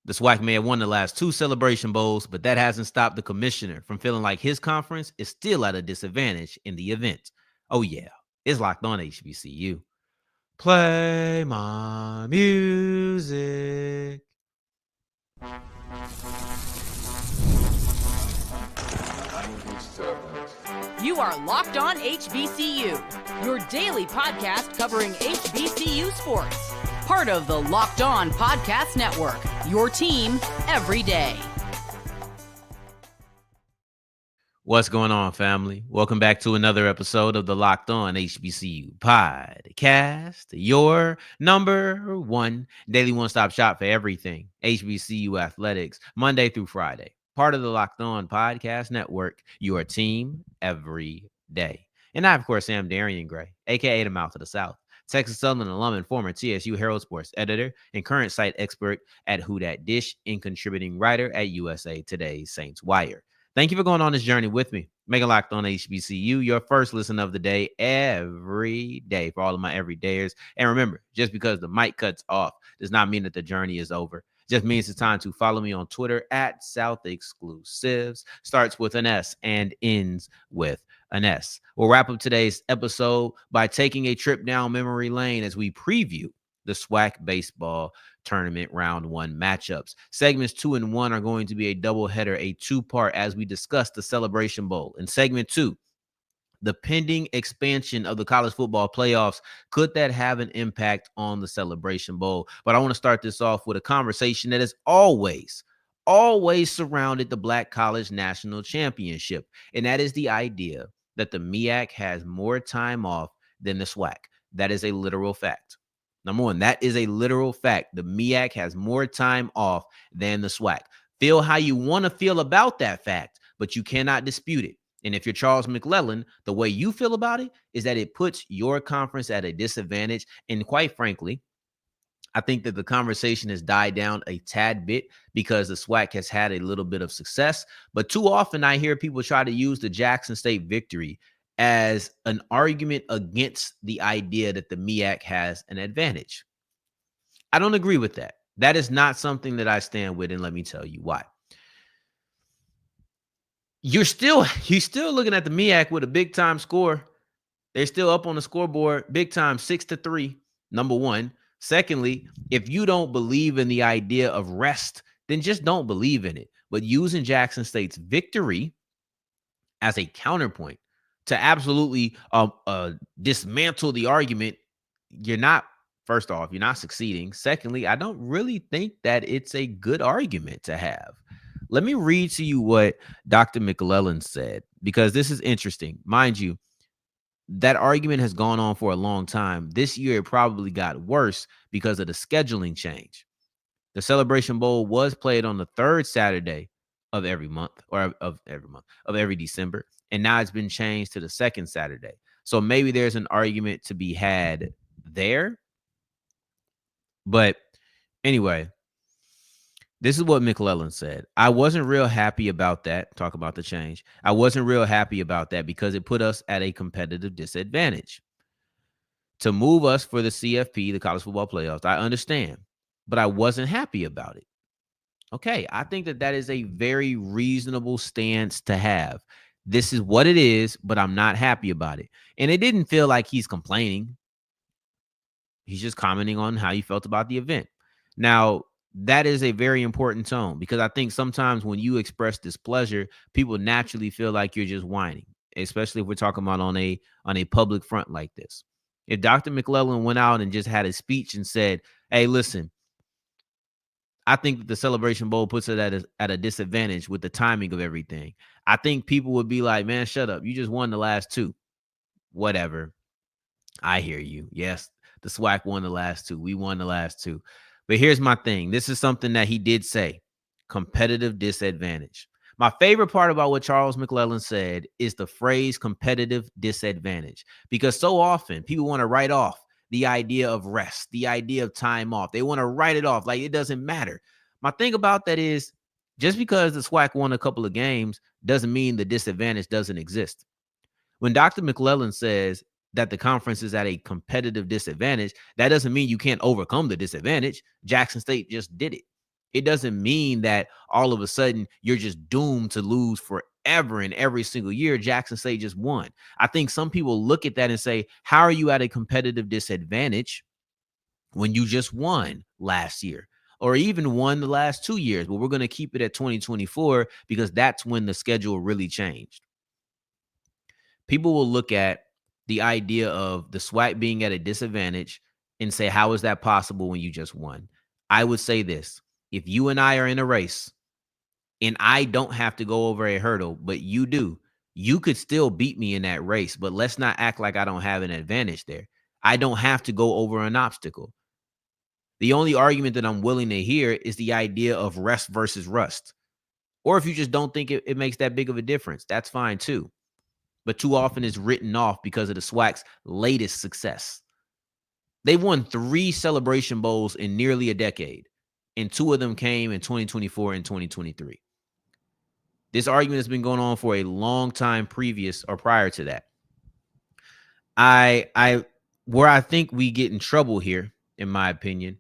The SWAC may have won the last two Celebration Bowls, but that hasn't stopped the commissioner from feeling like his conference is still at a disadvantage in the event. Oh, yeah, it's Locked On HBCU. Play my music. You are Locked On HBCU, your daily podcast covering HBCU sports. Part of the Locked On Podcast Network, your team every day. What's going on, family? Welcome back to another episode of the Locked On HBCU podcast, your number one daily one-stop shop for everything HBCU athletics, Monday through Friday. Part of the Locked On Podcast Network, your team every day. And I, of course, am Darrion Gray, a.k.a. the Mouth of the South, Texas Southern alum and former TSU Herald Sports editor and current site expert at Who Dat Dish and contributing writer at USA Today's Saints Wire. Thank you for going on this journey with me. Make it Locked On HBCU your first listen of the day every day for all of my everydayers. And remember, just because the mic cuts off does not mean that the journey is over. It just means it's time to follow me on Twitter at South Exclusives. Starts with an S and ends with an S. We'll wrap up today's episode by taking a trip down memory lane as we preview the SWAC baseball tournament round one matchups. Segments 2 and 1 are going to be a doubleheader, a two-part as we discuss the Celebration Bowl. In segment 2, the pending expansion of the college football playoffs, could that have an impact on the Celebration Bowl? But I want to start this off with a conversation that has always surrounded the Black College National Championship, and that is the idea that the MEAC has more time off than the SWAC. That is a literal fact. Number one, that is a literal fact. The MEAC has more time off than the SWAC. Feel how you want to feel about that fact, but you cannot dispute it. And if you're Charles McClelland, the way you feel about it is that it puts your conference at a disadvantage. And quite frankly, I think that the conversation has died down a tad bit because the SWAC has had a little bit of success. But too often I hear people try to use the Jackson State victory as an argument against the idea that the MEAC has an advantage. I don't agree with that. That is not something that I stand with, and let me tell you why. You're still looking at the MEAC with a big time score. They're still up on the scoreboard, big time, 6-3, number one. Secondly, if you don't believe in the idea of rest, then just don't believe in it. But using Jackson State's victory as a counterpoint to absolutely dismantle the argument, first off, you're not succeeding. Secondly, I don't really think that it's a good argument to have. Let me read to you what Dr. McClelland said, because this is interesting. Mind you, that argument has gone on for a long time. This year, it probably got worse because of the scheduling change. The Celebration Bowl was played on the third Saturday of every month, or of every December. And now it's been changed to the second Saturday. So maybe there's an argument to be had there. But anyway, this is what McClelland said. I wasn't real happy about that. Talk about the change. I wasn't real happy about that because it put us at a competitive disadvantage. To move us for the CFP, the college football playoffs, I understand, but I wasn't happy about it. Okay, I think that is a very reasonable stance to have. This is what it is, but I'm not happy about it. And it didn't feel like he's complaining. He's just commenting on how he felt about the event. Now, that is a very important tone, because I think sometimes when you express displeasure, people naturally feel like you're just whining, especially if we're talking about on a public front like this. If Dr. McClelland went out and just had a speech and said, hey, listen, I think that the Celebration Bowl puts it at a disadvantage with the timing of everything, I think people would be like, man, shut up. You just won the last two. Whatever. I hear you. Yes, the SWAC won the last two. We won the last two. But here's my thing. This is something that he did say, competitive disadvantage. My favorite part about what Charles McClelland said is the phrase competitive disadvantage, because so often people want to write off the idea of rest, the idea of time off. They want to write it off like it doesn't matter. My thing about that is, just because the SWAC won a couple of games doesn't mean the disadvantage doesn't exist. When Dr. McClelland says that the conference is at a competitive disadvantage, that doesn't mean you can't overcome the disadvantage. Jackson State just did it. It doesn't mean that all of a sudden you're just doomed to lose forever and every single year. Jackson State just won. I think some people look at that and say, how are you at a competitive disadvantage when you just won last year or even won the last 2 years? But we're going to keep it at 2024 because that's when the schedule really changed. People will look at the idea of the SWAC being at a disadvantage and say, how is that possible when you just won? I would say this. If you and I are in a race and I don't have to go over a hurdle, but you do, you could still beat me in that race. But let's not act like I don't have an advantage there. I don't have to go over an obstacle. The only argument that I'm willing to hear is the idea of rest versus rust. Or if you just don't think it makes that big of a difference, that's fine too. But too often it's written off because of the SWAC's latest success. They've won 3 Celebration Bowls in nearly a decade, and 2 of them came in 2024 and 2023. This argument has been going on for a long time previous or prior to that. Where I think we get in trouble here, in my opinion,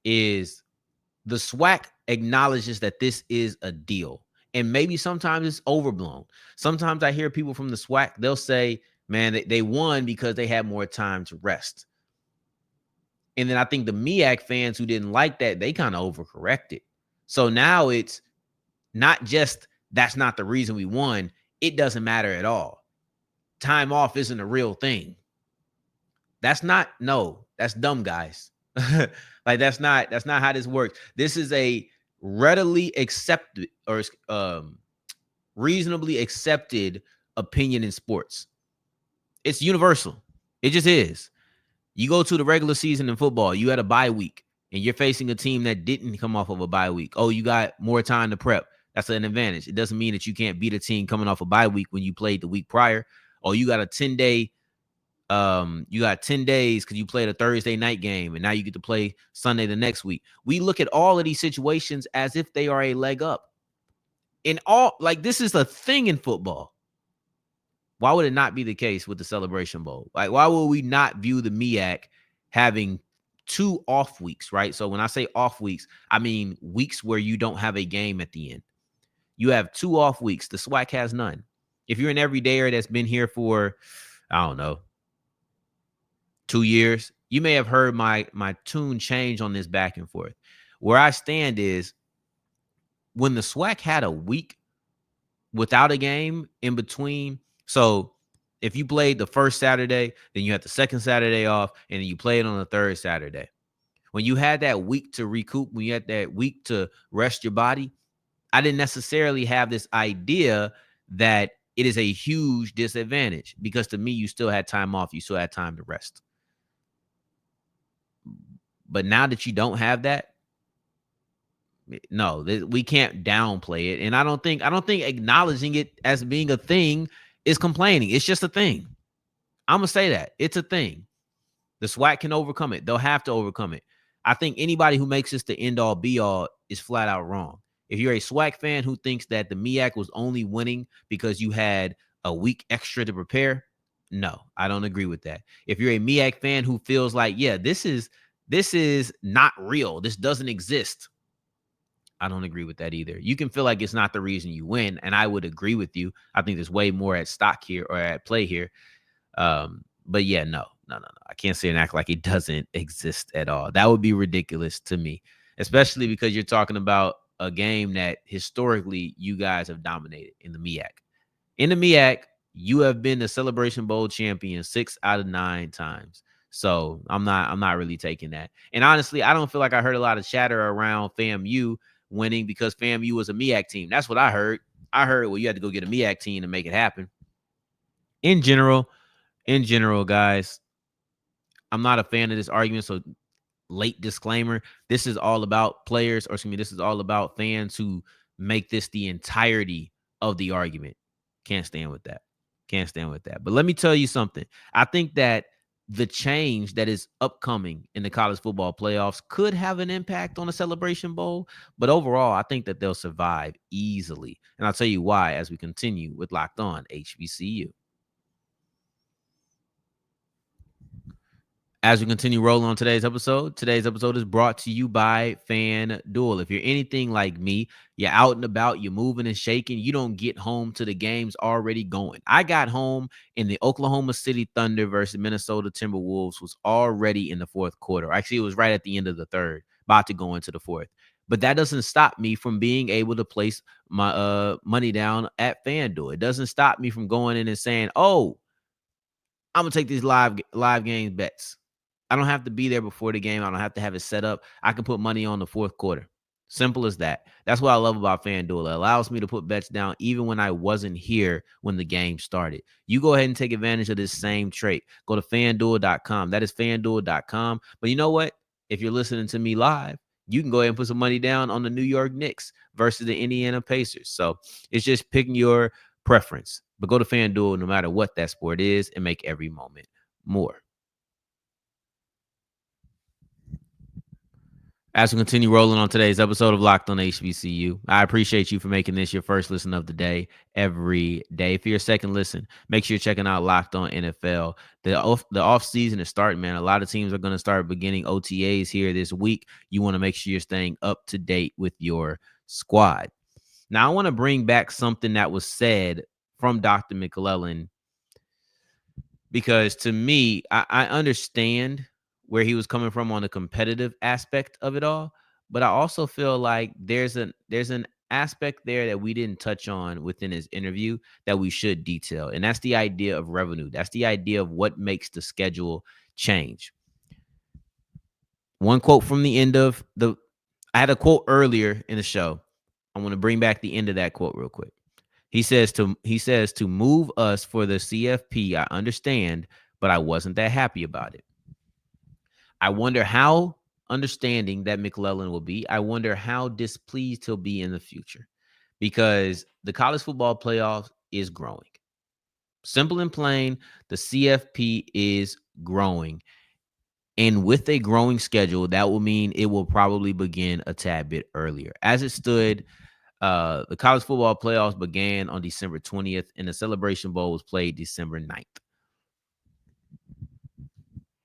is the SWAC acknowledges that this is a deal. And maybe sometimes it's overblown. Sometimes I hear people from the SWAC, they'll say, man, they won because they had more time to rest. And then I think the MEAC fans who didn't like that, they kind of overcorrected. So now it's not just that's not the reason we won. It doesn't matter at all. Time off isn't a real thing. That's dumb, guys. Like that's not how this works. This is a readily accepted or reasonably accepted opinion in sports. It's universal. It just is. You go to the regular season in football, you had a bye week, and you're facing a team that didn't come off of a bye week. Oh, you got more time to prep. That's an advantage. It doesn't mean that you can't beat a team coming off a bye week when you played the week prior. Oh, you got a 10-day you got 10 days because you played a Thursday night game and now you get to play Sunday the next week. We look at all of these situations as if they are a leg up. In all, like, this is a thing in football. Why would it not be the case with the Celebration Bowl? Like, why would we not view the MEAC having 2 off weeks, right? So when I say off weeks, I mean weeks where you don't have a game at the end. You have 2 off weeks. The SWAC has none. If you're an everydayer that's been here for, I don't know, 2 years, you may have heard my tune change on this back and forth. Where I stand is when the SWAC had a week without a game in between. So if you played the first Saturday, then you had the second Saturday off, and then you played on the third Saturday. When you had that week to recoup, when you had that week to rest your body, I didn't necessarily have this idea that it is a huge disadvantage because to me, you still had time off. You still had time to rest. But now that you don't have that, no, we can't downplay it. And I don't think acknowledging it as being a thing is complaining. It's just a thing. I'm going to say that. It's a thing. The SWAC can overcome it. They'll have to overcome it. I think anybody who makes this the end all be all is flat out wrong. If you're a SWAC fan who thinks that the MEAC was only winning because you had a week extra to prepare, no, I don't agree with that. If you're a MEAC fan who feels like, yeah, this is not real, this doesn't exist, I don't agree with that either. You can feel like it's not the reason you win, and I would agree with you. I think there's way more at stock here or at play here. But yeah, no. I can't say and act like it doesn't exist at all. That would be ridiculous to me, especially because you're talking about a game that historically you guys have dominated in the MEAC. In the MEAC, you have been the Celebration Bowl champion 6 out of 9 times. So I'm not really taking that. And honestly, I don't feel like I heard a lot of chatter around FAMU winning because FAMU was a MEAC team. That's what I heard. I heard, well, you had to go get a MEAC team to make it happen. In general, guys, I'm not a fan of this argument. So late disclaimer, this is all about players, or excuse me, this is all about fans who make this the entirety of the argument. Can't stand with that. But let me tell you something. I think that the change that is upcoming in the college football playoffs could have an impact on the Celebration Bowl. But overall, I think that they'll survive easily. And I'll tell you why as we continue with Locked On HBCU. As we continue rolling on today's episode is brought to you by FanDuel. If you're anything like me, you're out and about, you're moving and shaking, you don't get home to the games already going. I got home and the Oklahoma City Thunder versus Minnesota Timberwolves was already in the fourth quarter. Actually, it was right at the end of the third, about to go into the fourth. But that doesn't stop me from being able to place my money down at FanDuel. It doesn't stop me from going in and saying, oh, I'm going to take these live games bets. I don't have to be there before the game. I don't have to have it set up. I can put money on the fourth quarter. Simple as that. That's what I love about FanDuel. It allows me to put bets down even when I wasn't here when the game started. You go ahead and take advantage of this same trait. Go to FanDuel.com. That is FanDuel.com. But you know what? If you're listening to me live, you can go ahead and put some money down on the New York Knicks versus the Indiana Pacers. So it's just picking your preference. But go to FanDuel no matter what that sport is and make every moment more. As we continue rolling on today's episode of Locked on HBCU, I appreciate you for making this your first listen of the day every day. For your second listen, make sure you're checking out Locked on NFL. The off season is starting, man. A lot of teams are going to start beginning OTAs here this week. You want to make sure you're staying up to date with your squad. Now, I want to bring back something that was said from Dr. McClelland, because to me, I understand where he was coming from on the competitive aspect of it all, but I also feel like there's an aspect there that we didn't touch on within his interview that we should detail, and that's the idea of revenue. That's the idea of what makes the schedule change. One quote from the end of I had a quote earlier in the show. I want to bring back the end of that quote real quick. He says to move us for the CFP, I understand, but I wasn't that happy about it. I wonder how understanding that McClelland will be. I wonder how displeased he'll be in the future, because the college football playoff is growing. Simple and plain, the CFP is growing. And with a growing schedule, that will mean it will probably begin a tad bit earlier. As it stood, the college football playoffs began on December 20th, and the Celebration Bowl was played December 9th.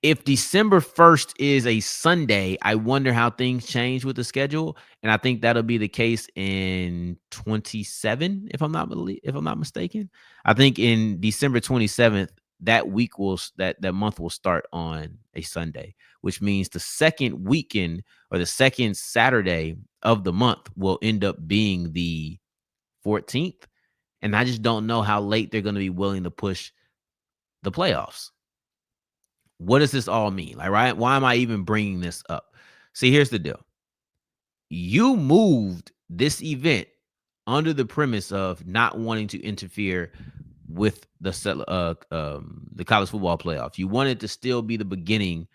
If December 1st is a Sunday, I wonder how things change with the schedule, and I think that'll be the case in 27, if I'm not mistaken. I think in December 27th, that month will start on a Sunday, which means the second weekend or the second Saturday of the month will end up being the 14th, and I just don't know how late they're going to be willing to push the playoffs. What does this all mean? Like, right? Why am I even bringing this up? See, here's the deal. You moved this event under the premise of not wanting to interfere with the college football playoff. You want it to still be the beginning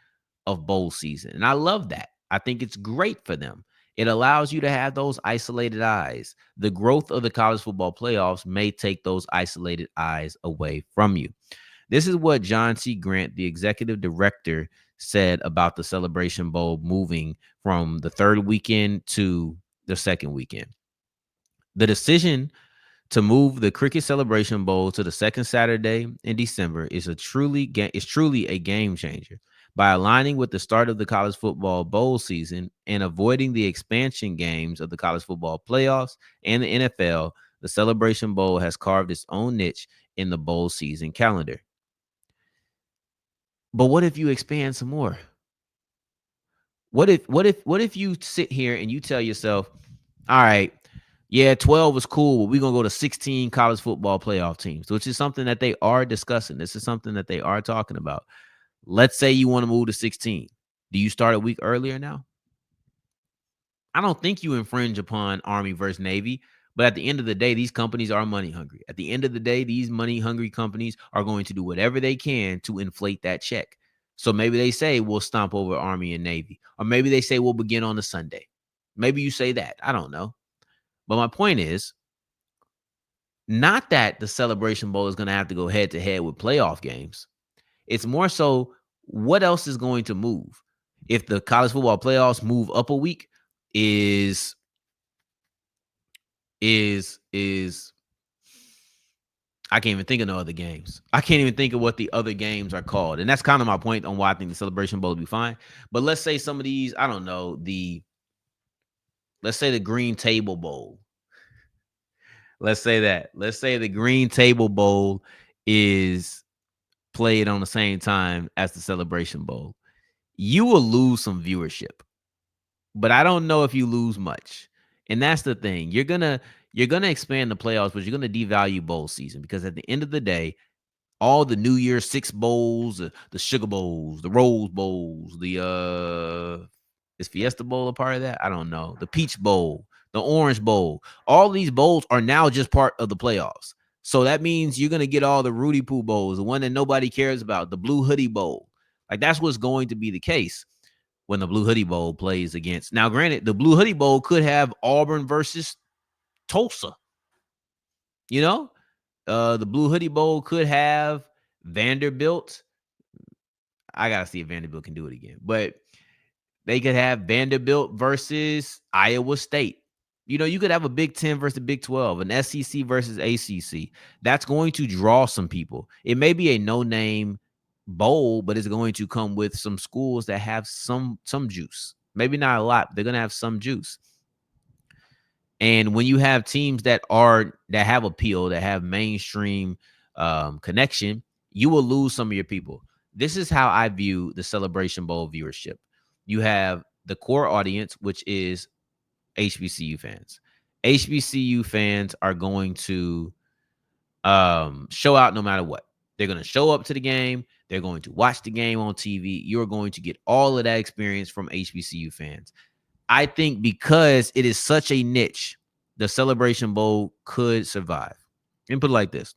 of bowl season. And I love that. I think it's great for them. It allows you to have those isolated eyes. The growth of the college football playoffs may take those isolated eyes away from you. This is what John C. Grant, the executive director, said about the Celebration Bowl moving from the third weekend to the second weekend. The decision to move the Cricket Celebration Bowl to the second Saturday in December is truly a game changer. By aligning with the start of the college football bowl season and avoiding the expansion games of the college football playoffs and the NFL, the Celebration Bowl has carved its own niche in the bowl season calendar. But what if you expand some more? What if you sit here and you tell yourself, all right, yeah, 12 was cool, but we're going to go to 16 college football playoff teams, which is something that they are discussing. This is something that they are talking about. Let's say you want to move to 16. Do you start a week earlier now? I don't think you infringe upon Army versus Navy, but at the end of the day, these companies are money hungry. At the end of the day, these money hungry companies are going to do whatever they can to inflate that check. So maybe they say we'll stomp over Army and Navy, or maybe they say we'll begin on a Sunday. Maybe you say that. I don't know. But my point is not that the Celebration Bowl is going to have to go head to head with playoff games. It's more so what else is going to move. If the college football playoffs move up a week, is I can't even think of no other games. I can't even think of what the other games are called. And that's kind of my point on why I think the Celebration Bowl will be fine. But let's say some of these, I don't know, let's say the Green Table Bowl. Let's say that. Let's say the Green Table Bowl is played on the same time as the Celebration Bowl. You will lose some viewership, but I don't know if you lose much. And that's the thing. You're gonna expand the playoffs, but you're gonna devalue bowl season because at the end of the day, all the New Year's Six bowls, the Sugar Bowls, the Rose Bowls, is Fiesta Bowl a part of that? I don't know. The Peach Bowl, the Orange Bowl, all these bowls are now just part of the playoffs. So that means you're gonna get all the Rudy Poo bowls, the one that nobody cares about, the Blue Hoodie Bowl. Like that's what's going to be the case when the Blue Hoodie Bowl plays against. Now, granted, the Blue Hoodie Bowl could have Auburn versus Tulsa. You know, the Blue Hoodie Bowl could have Vanderbilt. I gotta see if Vanderbilt can do it again, but they could have Vanderbilt versus Iowa State. You know, you could have a Big 10 versus Big 12, an SEC versus ACC. That's going to draw some people. It may be a no-name bowl, but it's going to come with some schools that have some juice. Maybe not a lot. They're going to have some juice. And when you have teams that have appeal, that have mainstream connection, you will lose some of your people. This is how I view the Celebration Bowl viewership. You have the core audience, which is HBCU fans. HBCU fans are going to show out no matter what. They're going to show up to the game. They're going to watch the game on TV. You're going to get all of that experience from HBCU fans. I think because it is such a niche, the Celebration Bowl could survive. And put it like this.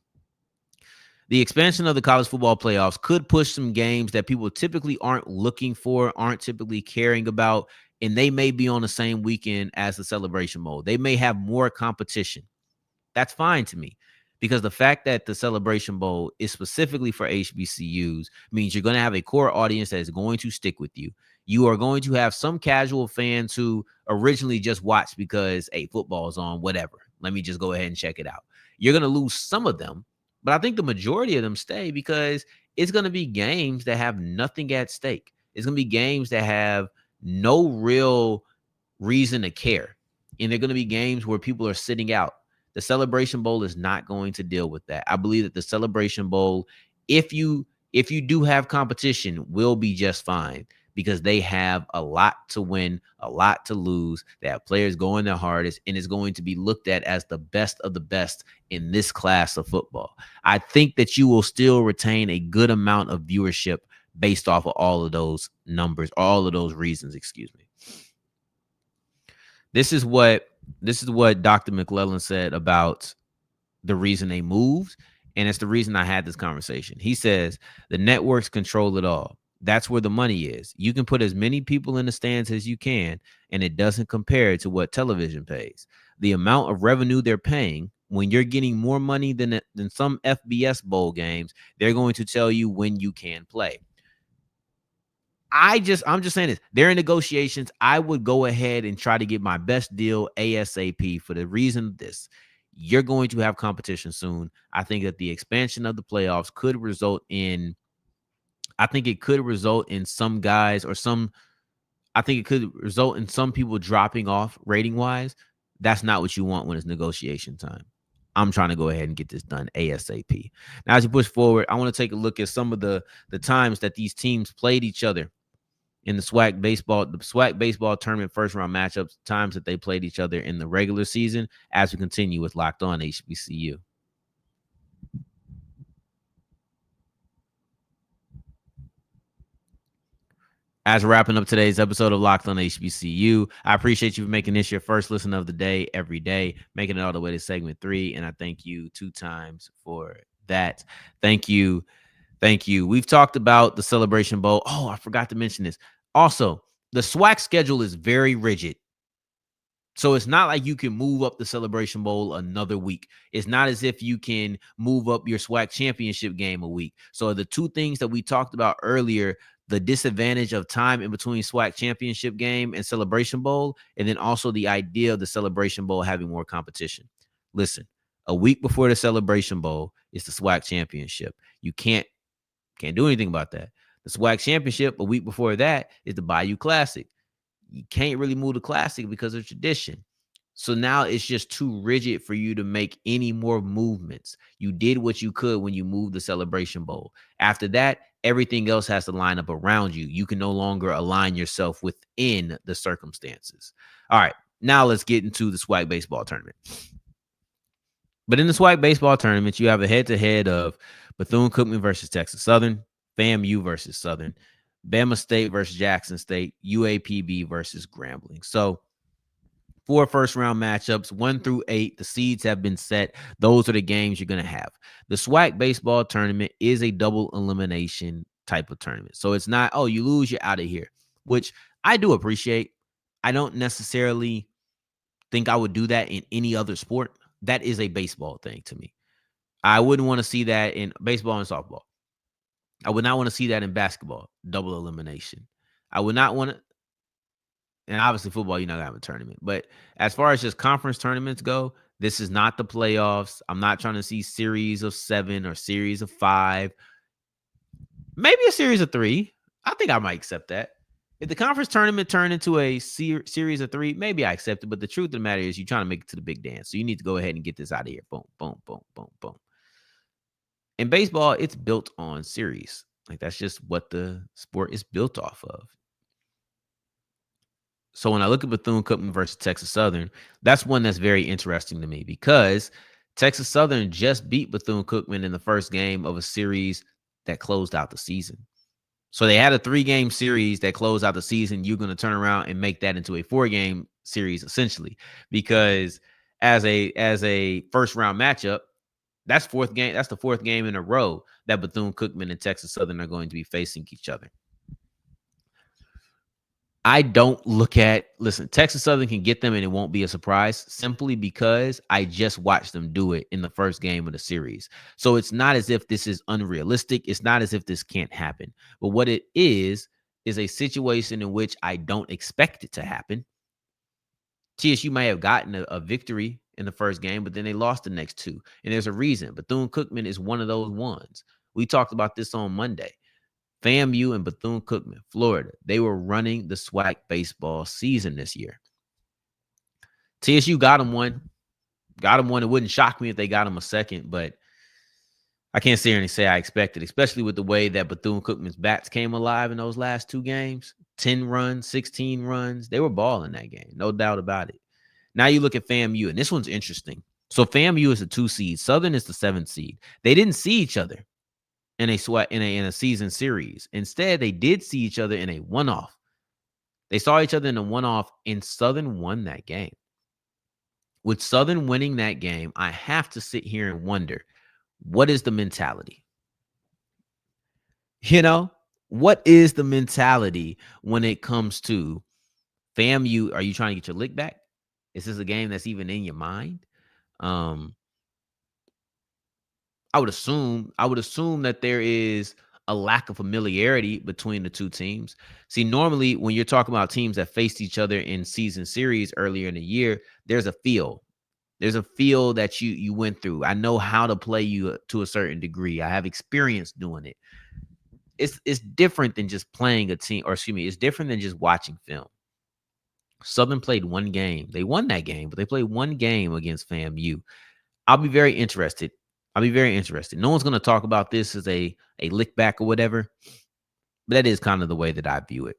The expansion of the college football playoffs could push some games that people typically aren't looking for, aren't typically caring about, and they may be on the same weekend as the Celebration Bowl. They may have more competition. That's fine to me because the fact that the Celebration Bowl is specifically for HBCUs means you're going to have a core audience that is going to stick with you. You are going to have some casual fans who originally just watched because, hey, football is on, whatever. Let me just go ahead and check it out. You're going to lose some of them, but I think the majority of them stay because it's going to be games that have nothing at stake. It's going to be games that have no real reason to care. And they're going to be games where people are sitting out. The Celebration Bowl is not going to deal with that. I believe that the Celebration Bowl, if you do have competition, will be just fine because they have a lot to win, a lot to lose. They have players going their hardest, and it's going to be looked at as the best of the best in this class of football. I think that you will still retain a good amount of viewership based off of all of those numbers, all of those reasons, excuse me. This is what Dr. McClelland said about the reason they moved, and it's the reason I had this conversation. He says the networks control it all. That's where the money is. You can put as many people in the stands as you can, and it doesn't compare to what television pays. The amount of revenue they're paying, when you're getting more money than some FBS bowl games, they're going to tell you when you can play. I'm just saying this. They're in negotiations. I would go ahead and try to get my best deal ASAP for the reason of this. You're going to have competition soon. I think that the expansion of the playoffs could result in some guys or I think it could result in some people dropping off rating wise. That's not what you want when it's negotiation time. I'm trying to go ahead and get this done ASAP. Now, as you push forward, I want to take a look at some of the times that these teams played each other in the SWAC baseball tournament first round matchups, times that they played each other in the regular season as we continue with Locked On HBCU. As we're wrapping up today's episode of Locked On HBCU, I appreciate you for making this your first listen of the day every day, making it all the way to segment 3, and I thank you 2 times for that. Thank you. Thank you. We've talked about the Celebration Bowl. Oh, I forgot to mention this. Also, the SWAC schedule is very rigid. So it's not like you can move up the Celebration Bowl another week. It's not as if you can move up your SWAC championship game a week. So the 2 things that we talked about earlier, the disadvantage of time in between SWAC championship game and Celebration Bowl, and then also the idea of the Celebration Bowl having more competition. Listen, A week before the Celebration Bowl is the SWAC championship. You can't do anything about that. The SWAC championship, a week before that, is the Bayou Classic. You can't really move the Classic because of tradition. So now it's just too rigid for you to make any more movements. You did what you could when you moved the Celebration Bowl. After that, everything else has to line up around you. You can no longer align yourself within the circumstances. All right, now let's get into the SWAC baseball tournament. But in the SWAC baseball tournament, you have a head-to-head of Bethune Cookman versus Texas Southern, FAMU versus Southern, Bama State versus Jackson State, UAPB versus Grambling. So 4 first-round matchups, 1 through 8. The seeds have been set. Those are the games you're going to have. The SWAC baseball tournament is a double elimination type of tournament. So it's not, oh, you lose, you're out of here, which I do appreciate. I don't necessarily think I would do that in any other sport. That is a baseball thing to me. I wouldn't want to see that in baseball and softball. I would not want to see that in basketball, double elimination. I would not want to, and obviously football, you're not going to have a tournament. But as far as just conference tournaments go, this is not the playoffs. I'm not trying to see series of 7 or series of 5. Maybe a series of 3. I think I might accept that. If the conference tournament turned into a series of 3, maybe I accept it. But the truth of the matter is you're trying to make it to the big dance. So you need to go ahead and get this out of here. Boom, boom, boom, boom, boom. In baseball, it's built on series. Like that's just what the sport is built off of. So when I look at Bethune Cookman versus Texas Southern, that's one that's very interesting to me because Texas Southern just beat Bethune Cookman in the first game of a series that closed out the season. So they had a 3-game series that closed out the season. You're going to turn around and make that into a 4-game series essentially, because as a first round matchup, that's the 4th game in a row that Bethune Cookman and Texas Southern are going to be facing each other. I don't listen, Texas Southern can get them and it won't be a surprise simply because I just watched them do it in the first game of the series. So it's not as if this is unrealistic. It's not as if this can't happen. But what it is a situation in which I don't expect it to happen. TSU may have gotten a victory in the first game, but then they lost the next 2. And there's a reason. Bethune Cookman is one of those ones. We talked about this on Monday. FAMU and Bethune Cookman, Florida, they were running the SWAC baseball season this year. TSU got them one. It wouldn't shock me if they got them a second, but I can't sit here and say I expected, especially with the way that Bethune Cookman's bats came alive in those last 2 games. 10 runs, 16 runs. They were balling that game, no doubt about it. Now you look at FAMU, and this one's interesting. So FAMU is the 2 seed. Southern is the 7th seed. They didn't see each other in a season series. Instead, they did see each other in a one-off. They saw each other in a one-off, and Southern won that game. With Southern winning that game, I have to sit here and wonder, what is the mentality? What is the mentality when it comes to FAMU? Are you trying to get your lick back? Is this a game that's even in your mind? I would assume that there is a lack of familiarity between the 2 teams. See, normally when you're talking about teams that faced each other in season series earlier in the year, there's a feel. There's a feel that you went through. I know how to play you to a certain degree. I have experience doing it. It's different than just playing a team, or excuse me, it's different than just watching film. Southern played 1 game. They won that game, but they played 1 game against FAMU. I'll be very interested. No one's going to talk about this as a lick back or whatever, but that is kind of the way that I view it.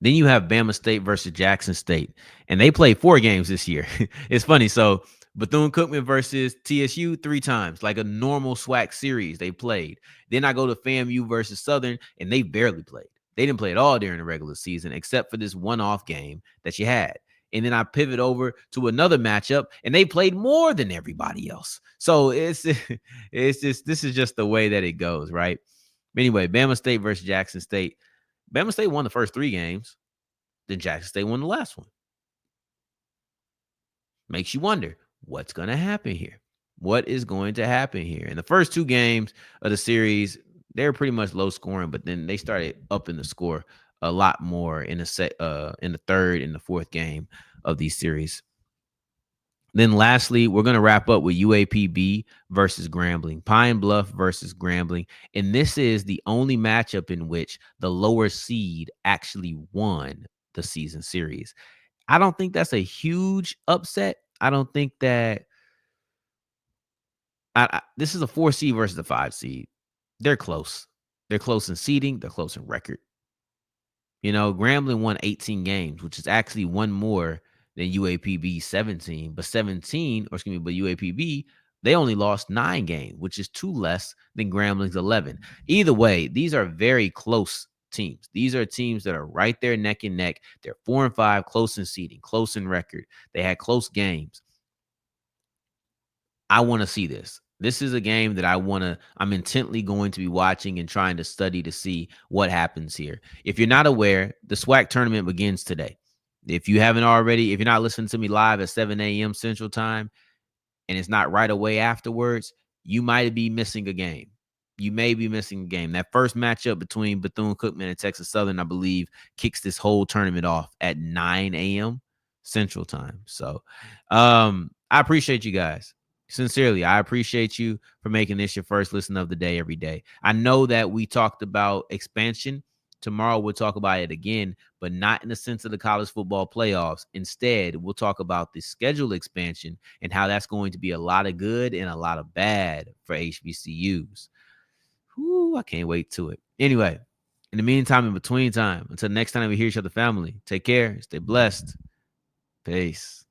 Then you have Bama State versus Jackson State, and they played 4 games this year. It's funny. So Bethune Cookman versus TSU 3 times, like a normal SWAC series they played. Then I go to FAMU versus Southern, and they barely played. They didn't play at all during the regular season, except for this one-off game that you had. And then I pivot over to another matchup, and they played more than everybody else. So this is just the way that it goes, right? Anyway, Bama State versus Jackson State. Bama State won the first 3 games. Then Jackson State won the last one. Makes you wonder, what's going to happen here? What is going to happen here? In the first 2 games of the series, they were pretty much low scoring, but then they started upping the score a lot more in the 3rd and the 4th game of these series. Then lastly, we're going to wrap up with UAPB versus Grambling, Pine Bluff versus Grambling. And this is the only matchup in which the lower seed actually won the season series. I don't think that's a huge upset. I don't think that this is a 4 seed versus a 5 seed. They're close. They're close in seeding. They're close in record. You know, Grambling won 18 games, which is actually one more than UAPB 17. But UAPB, they only lost 9 games, which is 2 less than Grambling's 11. Either way, these are very close teams. These are teams that are right there neck and neck. They're 4 and 5, close in seeding, close in record. They had close games. I want to see this. This is a game that I'm intently going to be watching and trying to study to see what happens here. If you're not aware, the SWAC tournament begins today. If you're not listening to me live at 7 a.m. Central Time and it's not right away afterwards, you might be missing a game. You may be missing a game. That first matchup between Bethune Cookman and Texas Southern, I believe, kicks this whole tournament off at 9 a.m. Central Time. So I appreciate you guys. Sincerely, I appreciate you for making this your first listen of the day every day. I know that we talked about expansion. Tomorrow we'll talk about it again, but not in the sense of the college football playoffs. Instead, we'll talk about the schedule expansion and how that's going to be a lot of good and a lot of bad for HBCUs. Whew, I can't wait to it. Anyway, in the meantime, in between time, until next time we hear each other, family, take care, stay blessed. Peace.